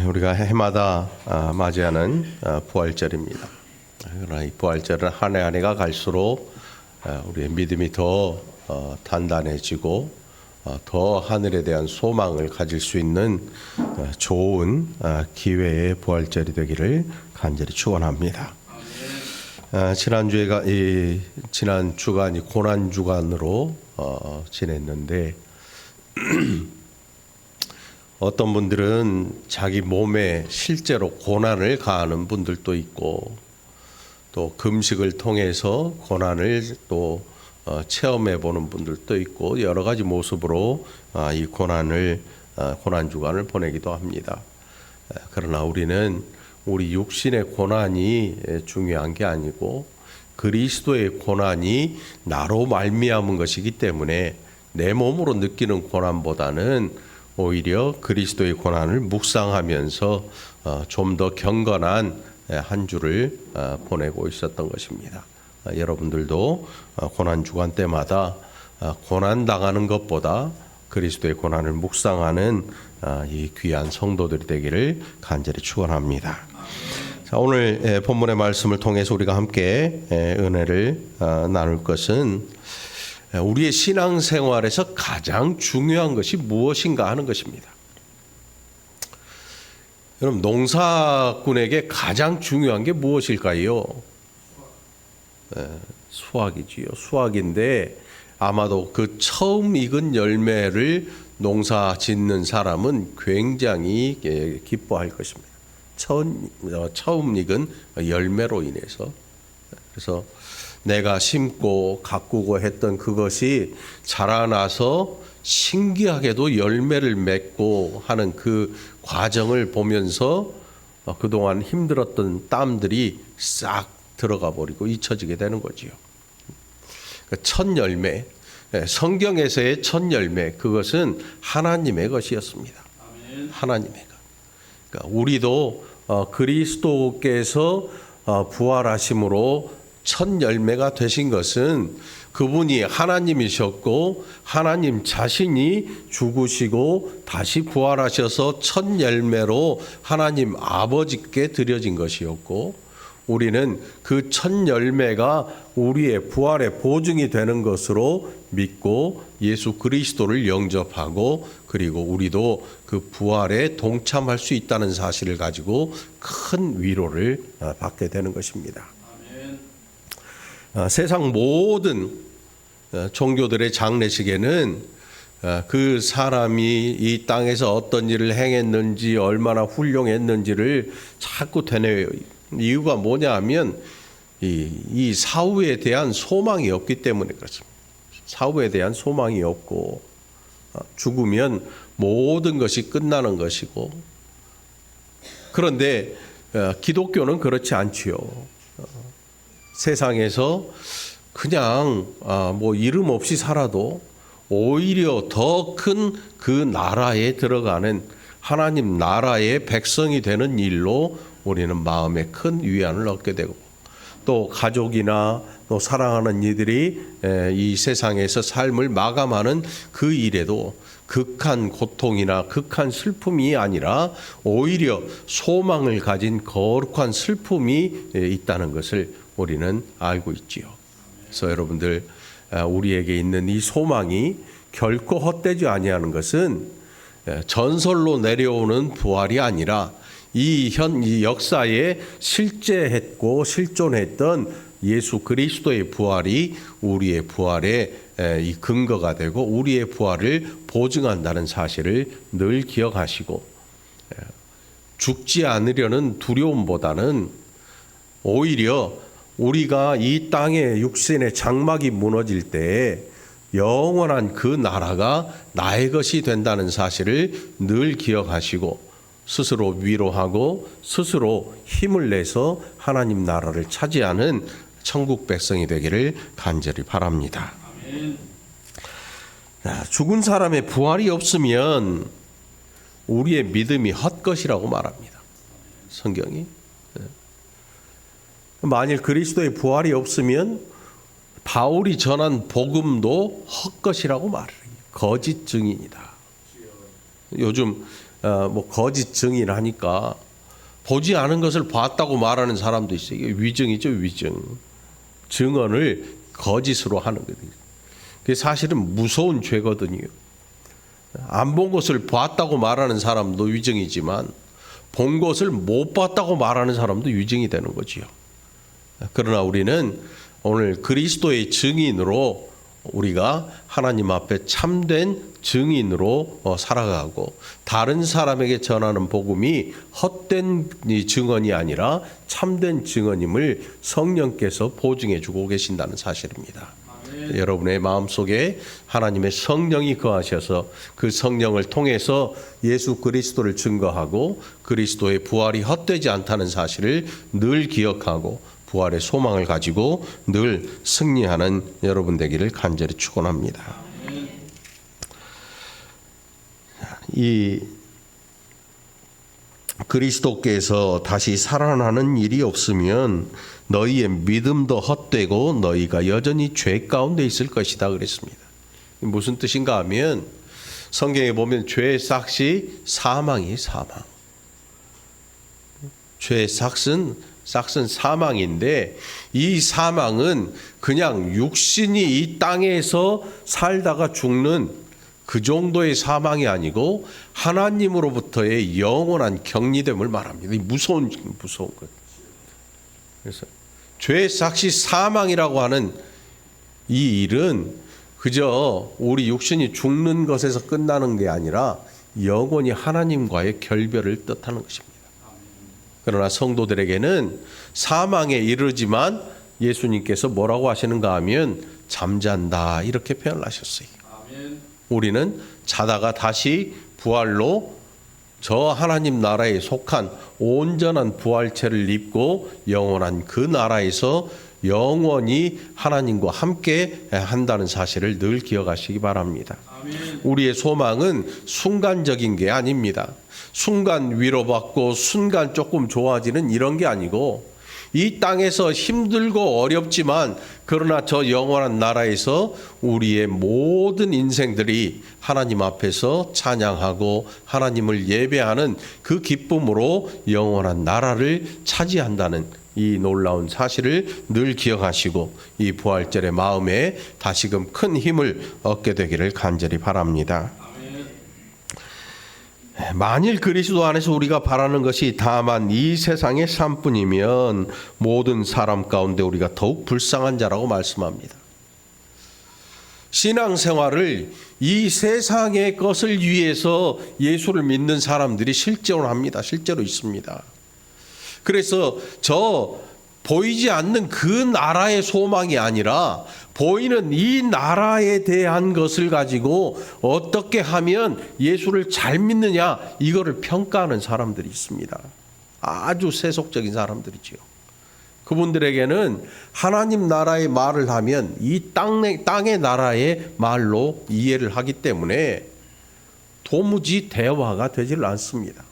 우리가 해마다 맞이하는 부활절입니다. 그러나 이 부활절은 한 해 한 해가 갈수록 우리의 믿음이 더 단단해지고 더 하늘에 대한 소망을 가질 수 있는 좋은 기회의 부활절이 되기를 간절히 축원합니다. 지난 주간이 고난 주간으로 지냈는데 어떤 분들은 자기 몸에 실제로 고난을 가하는 분들도 있고 또 금식을 통해서 고난을 또 체험해 보는 분들도 있고 여러 가지 모습으로 이 고난 주간을 보내기도 합니다. 그러나 우리는 우리 육신의 고난이 중요한 게 아니고 그리스도의 고난이 나로 말미암은 것이기 때문에 내 몸으로 느끼는 고난보다는 오히려 그리스도의 고난을 묵상하면서 좀 더 경건한 한 주를 보내고 있었던 것입니다. 여러분들도 고난 주간 때마다 고난 당하는 것보다 그리스도의 고난을 묵상하는 이 귀한 성도들이 되기를 간절히 축원합니다. 자, 오늘 본문의 말씀을 통해서 우리가 함께 은혜를 나눌 것은 우리의 신앙생활에서 가장 중요한 것이 무엇인가 하는 것입니다. 여러분, 농사꾼에게 가장 중요한 게 무엇일까요? 수확이지요. 수확인데 아마도 그 처음 익은 열매를 농사 짓는 사람은 굉장히 기뻐할 것입니다. 처음 익은 열매로 인해서. 그래서 내가 심고 가꾸고 했던 그것이 자라나서 신기하게도 열매를 맺고 하는 그 과정을 보면서 그동안 힘들었던 땀들이 싹 들어가 버리고 잊혀지게 되는 거지요. 첫 열매, 성경에서의 첫 열매, 그것은 하나님의 것이었습니다. 하나님의 것. 그러니까 우리도 그리스도께서 부활하심으로 첫 열매가 되신 것은 그분이 하나님이셨고 하나님 자신이 죽으시고 다시 부활하셔서 첫 열매로 하나님 아버지께 드려진 것이었고 우리는 그 첫 열매가 우리의 부활의 보증이 되는 것으로 믿고 예수 그리스도를 영접하고 그리고 우리도 그 부활에 동참할 수 있다는 사실을 가지고 큰 위로를 받게 되는 것입니다. 세상 모든 종교들의 장례식에는 그 사람이 이 땅에서 어떤 일을 행했는지 얼마나 훌륭했는지를 자꾸 되뇌어요. 이유가 뭐냐 하면 이 사후에 대한 소망이 없기 때문에 그렇습니다. 사후에 대한 소망이 없고 죽으면 모든 것이 끝나는 것이고 그런데 기독교는 그렇지 않지요. 세상에서 그냥 뭐 이름 없이 살아도 오히려 더 큰 그 나라에 들어가는 하나님 나라의 백성이 되는 일로 우리는 마음에 큰 위안을 얻게 되고 또 가족이나 또 사랑하는 이들이 이 세상에서 삶을 마감하는 그 일에도 극한 고통이나 극한 슬픔이 아니라 오히려 소망을 가진 거룩한 슬픔이 있다는 것을 우리는 알고 있지요. 그래서 여러분들 우리에게 있는 이 소망이 결코 헛되지 아니하는 것은 전설로 내려오는 부활이 아니라 이 역사에 실제했고 실존했던 예수 그리스도의 부활이 우리의 부활의 이 근거가 되고 우리의 부활을 보증한다는 사실을 늘 기억하시고 죽지 않으려는 두려움보다는 오히려 우리가 이 땅의 육신의 장막이 무너질 때에 영원한 그 나라가 나의 것이 된다는 사실을 늘 기억하시고 스스로 위로하고 스스로 힘을 내서 하나님 나라를 차지하는 천국 백성이 되기를 간절히 바랍니다. 죽은 사람의 부활이 없으면 우리의 믿음이 헛것이라고 말합니다. 성경이. 만일 그리스도의 부활이 없으면 바울이 전한 복음도 헛것이라고 말해요. 거짓 증인이다. 요즘 뭐 거짓 증인하니까 보지 않은 것을 봤다고 말하는 사람도 있어요. 이게 위증이죠, 위증. 증언을 거짓으로 하는 거예요. 그게 사실은 무서운 죄거든요. 안 본 것을 봤다고 말하는 사람도 위증이지만 본 것을 못 봤다고 말하는 사람도 위증이 되는 거지요. 그러나 우리는 오늘 그리스도의 증인으로 우리가 하나님 앞에 참된 증인으로 살아가고 다른 사람에게 전하는 복음이 헛된 증언이 아니라 참된 증언임을 성령께서 보증해 주고 계신다는 사실입니다. 여러분의 마음속에 하나님의 성령이 거하셔서 그 성령을 통해서 예수 그리스도를 증거하고 그리스도의 부활이 헛되지 않다는 사실을 늘 기억하고 부활의 소망을 가지고 늘 승리하는 여러분 되기를 간절히 축원합니다. 이 그리스도께서 다시 살아나는 일이 없으면 너희의 믿음도 헛되고 너희가 여전히 죄 가운데 있을 것이다 그랬습니다. 무슨 뜻인가 하면 성경에 보면 죄의 삭이 사망이에요. 사망. 죄의 삭은 사망인데 이 사망은 그냥 육신이 이 땅에서 살다가 죽는 그 정도의 사망이 아니고 하나님으로부터의 영원한 격리됨을 말합니다. 무서운 것. 그래서 죄의 삭이 사망이라고 하는 이 일은 그저 우리 육신이 죽는 것에서 끝나는 게 아니라 영원히 하나님과의 결별을 뜻하는 것입니다. 그러나 성도들에게는 사망에 이르지만 예수님께서 뭐라고 하시는가 하면 잠잔다 이렇게 표현을 하셨어요. 우리는 자다가 다시 부활로 저 하나님 나라에 속한 온전한 부활체를 입고 영원한 그 나라에서 영원히 하나님과 함께 한다는 사실을 늘 기억하시기 바랍니다. 아멘. 우리의 소망은 순간적인 게 아닙니다. 순간 위로받고 순간 조금 좋아지는 이런 게 아니고 이 땅에서 힘들고 어렵지만 그러나 저 영원한 나라에서 우리의 모든 인생들이 하나님 앞에서 찬양하고 하나님을 예배하는 그 기쁨으로 영원한 나라를 차지한다는 이 놀라운 사실을 늘 기억하시고 이 부활절의 마음에 다시금 큰 힘을 얻게 되기를 간절히 바랍니다. 만일 그리스도 안에서 우리가 바라는 것이 다만 이 세상의 삶뿐이면 모든 사람 가운데 우리가 더욱 불쌍한 자라고 말씀합니다. 신앙생활을 이 세상의 것을 위해서 예수를 믿는 사람들이 실제로 합니다. 실제로 있습니다. 그래서 저 보이지 않는 그 나라의 소망이 아니라 보이는 이 나라에 대한 것을 가지고 어떻게 하면 예수를 잘 믿느냐 이거를 평가하는 사람들이 있습니다. 아주 세속적인 사람들이지요. 그분들에게는 하나님 나라의 말을 하면 이 땅의 나라의 말로 이해를 하기 때문에 도무지 대화가 되질 않습니다.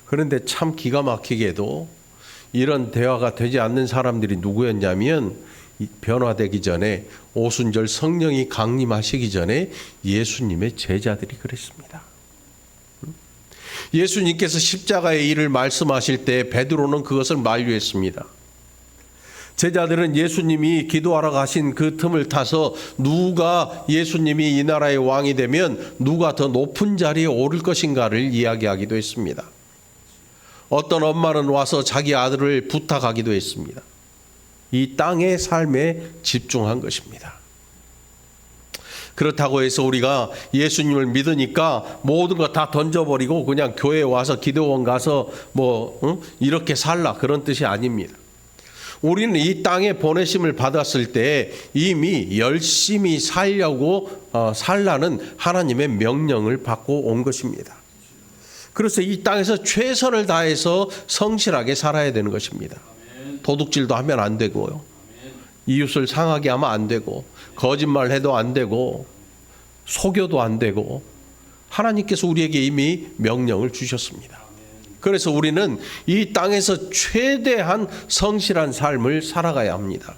그런데 참 기가 막히게도 이런 대화가 되지 않는 사람들이 누구였냐면 변화되기 전에 오순절 성령이 강림하시기 전에 예수님의 제자들이 그랬습니다. 예수님께서 십자가의 일을 말씀하실 때 베드로는 그것을 만류했습니다. 제자들은 예수님이 기도하러 가신 그 틈을 타서 누가 예수님이 이 나라의 왕이 되면 누가 더 높은 자리에 오를 것인가를 이야기하기도 했습니다. 어떤 엄마는 와서 자기 아들을 부탁하기도 했습니다. 이 땅의 삶에 집중한 것입니다. 그렇다고 해서 우리가 예수님을 믿으니까 모든 거 다 던져버리고 그냥 교회에 와서 기도원 가서 이렇게 살라 그런 뜻이 아닙니다. 우리는 이 땅에 보내심을 받았을 때 이미 열심히 살려고 살라는 하나님의 명령을 받고 온 것입니다. 그래서 이 땅에서 최선을 다해서 성실하게 살아야 되는 것입니다. 도둑질도 하면 안 되고요. 이웃을 상하게 하면 안 되고 거짓말해도 안 되고 속여도 안 되고 하나님께서 우리에게 이미 명령을 주셨습니다. 그래서 우리는 이 땅에서 최대한 성실한 삶을 살아가야 합니다.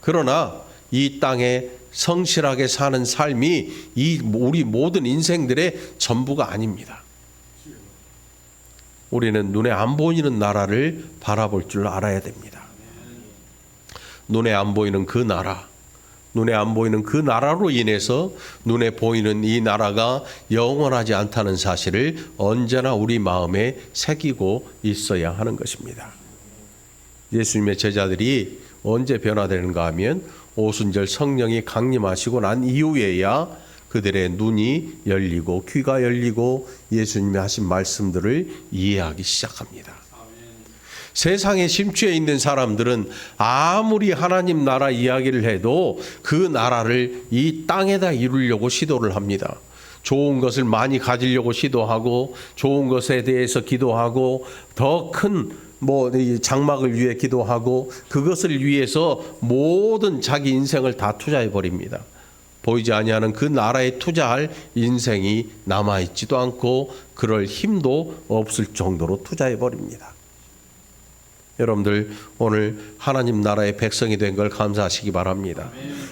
그러나 이 땅에 성실하게 사는 삶이 우리 모든 인생들의 전부가 아닙니다. 우리는 눈에 안 보이는 나라를 바라볼 줄 알아야 됩니다. 눈에 안 보이는 그 나라, 눈에 안 보이는 그 나라로 인해서 눈에 보이는 이 나라가 영원하지 않다는 사실을 언제나 우리 마음에 새기고 있어야 하는 것입니다. 예수님의 제자들이 언제 변화되는가 하면 오순절 성령이 강림하시고 난 이후에야 그들의 눈이 열리고 귀가 열리고 예수님이 하신 말씀들을 이해하기 시작합니다. 세상에 심취해 있는 사람들은 아무리 하나님 나라 이야기를 해도 그 나라를 이 땅에다 이루려고 시도를 합니다. 좋은 것을 많이 가지려고 시도하고 좋은 것에 대해서 기도하고 더 큰 장막을 위해 기도하고 그것을 위해서 모든 자기 인생을 다 투자해 버립니다. 보이지 아니하는 그 나라에 투자할 인생이 남아있지도 않고 그럴 힘도 없을 정도로 투자해 버립니다. 여러분들 오늘 하나님 나라의 백성이 된 걸 감사하시기 바랍니다.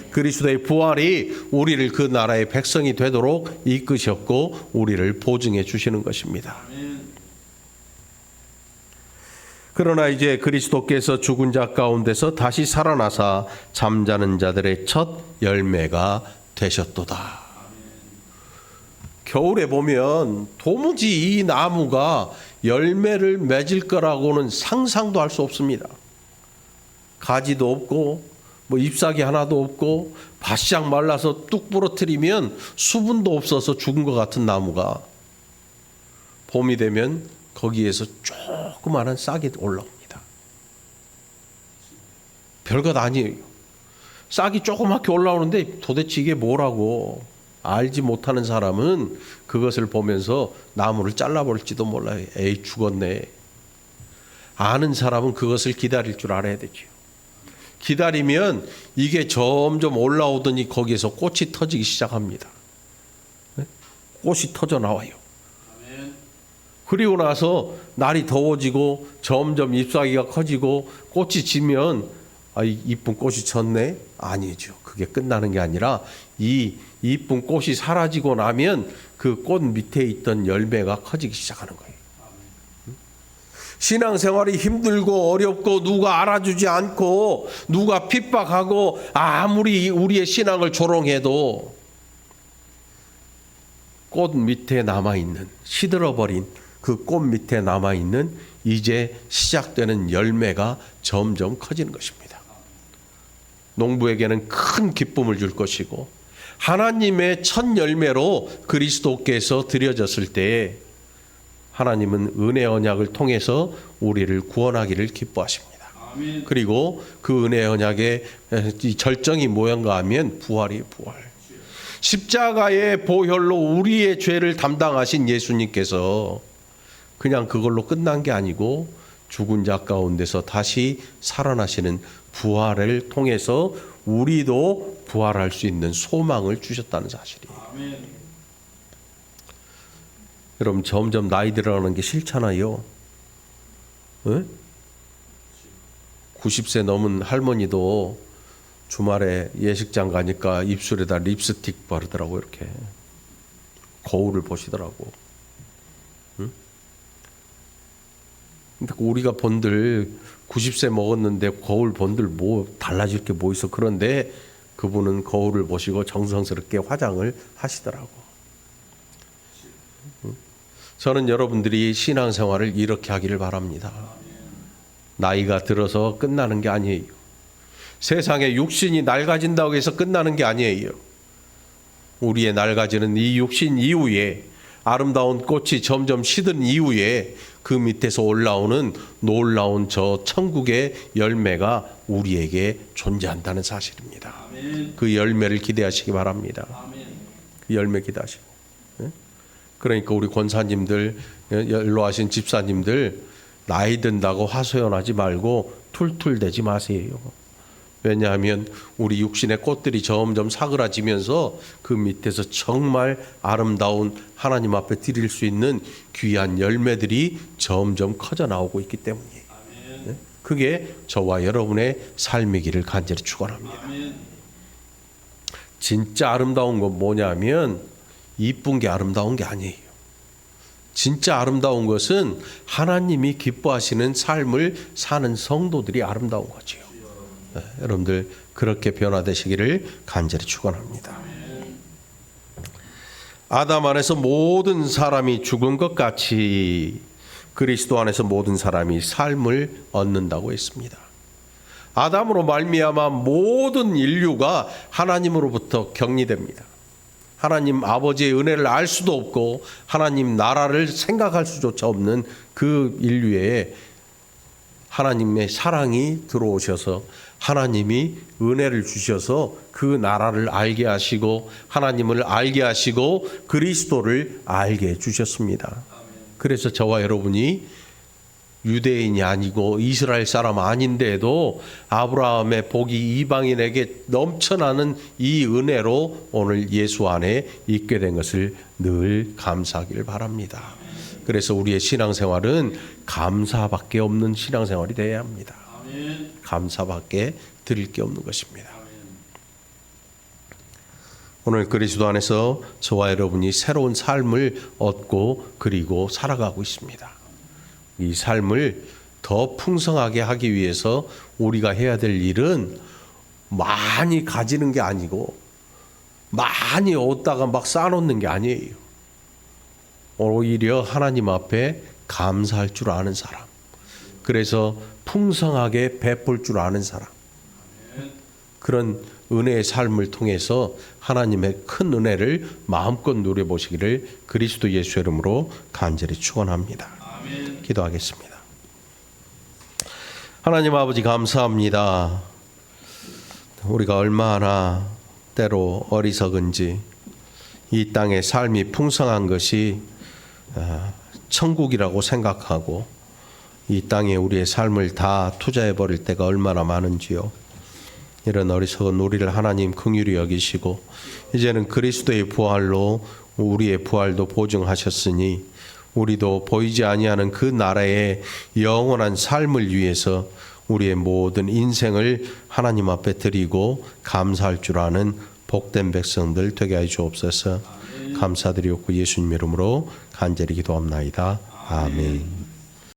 그리스도의 부활이 우리를 그 나라의 백성이 되도록 이끄셨고 우리를 보증해 주시는 것입니다. 그러나 이제 그리스도께서 죽은 자 가운데서 다시 살아나사 잠자는 자들의 첫 열매가 되셨도다. 겨울에 보면 도무지 이 나무가 열매를 맺을 거라고는 상상도 할 수 없습니다. 가지도 없고 잎사귀 하나도 없고 바싹 말라서 뚝 부러뜨리면 수분도 없어서 죽은 것 같은 나무가 봄이 되면 거기에서 조그마한 싹이 올라옵니다. 별것 아니에요. 싹이 조그맣게 올라오는데 도대체 이게 뭐라고 알지 못하는 사람은 그것을 보면서 나무를 잘라버릴지도 몰라요. 에이 죽었네. 아는 사람은 그것을 기다릴 줄 알아야 되죠. 기다리면 이게 점점 올라오더니 거기에서 꽃이 터지기 시작합니다. 꽃이 터져 나와요. 그리고 나서 날이 더워지고 점점 잎사귀가 커지고 꽃이 지면 이쁜 꽃이 졌네? 아니죠. 그게 끝나는 게 아니라 이 이쁜 꽃이 사라지고 나면 그 꽃 밑에 있던 열매가 커지기 시작하는 거예요. 신앙생활이 힘들고 어렵고 누가 알아주지 않고 누가 핍박하고 아무리 우리의 신앙을 조롱해도 꽃 밑에 남아있는 시들어버린 그 꽃 밑에 남아있는 이제 시작되는 열매가 점점 커지는 것입니다. 농부에게는 큰 기쁨을 줄 것이고 하나님의 첫 열매로 그리스도께서 드려졌을 때에 하나님은 은혜 언약을 통해서 우리를 구원하기를 기뻐하십니다. 아멘. 그리고 그 은혜 언약의 절정이 뭐였가 하면 부활이에요. 부활. 십자가의 보혈로 우리의 죄를 담당하신 예수님께서 그냥 그걸로 끝난 게 아니고 죽은 자 가운데서 다시 살아나시는 부활을 통해서 우리도 부활할 수 있는 소망을 주셨다는 사실이에요. 아멘. 여러분 점점 나이 들어가는 게 싫잖아요. 네? 90세 넘은 할머니도 주말에 예식장 가니까 입술에다 립스틱 바르더라고. 이렇게 거울을 보시더라고. 응? 근데 우리가 본들 90세 먹었는데 거울 본들 뭐 달라질 게 뭐 있어. 그런데 그분은 거울을 보시고 정성스럽게 화장을 하시더라고. 저는 여러분들이 신앙생활을 이렇게 하기를 바랍니다. 나이가 들어서 끝나는 게 아니에요. 세상에 육신이 낡아진다고 해서 끝나는 게 아니에요. 우리의 낡아지는 이 육신 이후에 아름다운 꽃이 점점 시든 이후에 그 밑에서 올라오는 놀라운 저 천국의 열매가 우리에게 존재한다는 사실입니다. 아멘. 그 열매를 기대하시기 바랍니다. 아멘. 그 열매 기대하시고. 그러니까 우리 권사님들, 연로하신 집사님들 나이 든다고 하소연하지 말고 툴툴대지 마세요. 왜냐하면 우리 육신의 꽃들이 점점 사그라지면서 그 밑에서 정말 아름다운 하나님 앞에 드릴 수 있는 귀한 열매들이 점점 커져 나오고 있기 때문이에요. 아멘. 그게 저와 여러분의 삶이기를 간절히 축원합니다. 아멘. 진짜 아름다운 건 뭐냐면 이쁜 게 아름다운 게 아니에요. 진짜 아름다운 것은 하나님이 기뻐하시는 삶을 사는 성도들이 아름다운 거지요. 네, 여러분들 그렇게 변화되시기를 간절히 축원합니다. 아담 안에서 모든 사람이 죽은 것 같이 그리스도 안에서 모든 사람이 삶을 얻는다고 했습니다. 아담으로 말미암아 모든 인류가 하나님으로부터 격리됩니다. 하나님 아버지의 은혜를 알 수도 없고 하나님 나라를 생각할 수조차 없는 그 인류에 하나님의 사랑이 들어오셔서 하나님이 은혜를 주셔서 그 나라를 알게 하시고 하나님을 알게 하시고 그리스도를 알게 해주셨습니다. 그래서 저와 여러분이 유대인이 아니고 이스라엘 사람 아닌데도 아브라함의 복이 이방인에게 넘쳐나는 이 은혜로 오늘 예수 안에 있게 된 것을 늘 감사하길 바랍니다. 그래서 우리의 신앙생활은 감사밖에 없는 신앙생활이 되어야 합니다. 감사밖에 드릴 게 없는 것입니다. 오늘 그리스도 안에서 저와 여러분이 새로운 삶을 얻고 그리고 살아가고 있습니다. 이 삶을 더 풍성하게 하기 위해서 우리가 해야 될 일은 많이 가지는 게 아니고 많이 얻다가 막 쌓아놓는 게 아니에요. 오히려 하나님 앞에 감사할 줄 아는 사람, 그래서 풍성하게 베풀 줄 아는 사람, 그런 은혜의 삶을 통해서 하나님의 큰 은혜를 마음껏 누려보시기를 그리스도 예수 이름으로 간절히 축원합니다. 기도하겠습니다. 하나님 아버지 감사합니다. 우리가 얼마나 때로 어리석은지 이 땅의 삶이 풍성한 것이 천국이라고 생각하고 이 땅에 우리의 삶을 다 투자해 버릴 때가 얼마나 많은지요. 이런 어리석은 우리를 하나님 긍휼히 여기시고 이제는 그리스도의 부활로 우리의 부활도 보증하셨으니 우리도 보이지 아니하는 그 나라의 영원한 삶을 위해서 우리의 모든 인생을 하나님 앞에 드리고 감사할 줄 아는 복된 백성들 되게 하여 주옵소서. 감사드리옵고 예수님 이름으로 간절히 기도합나이다. 아멘.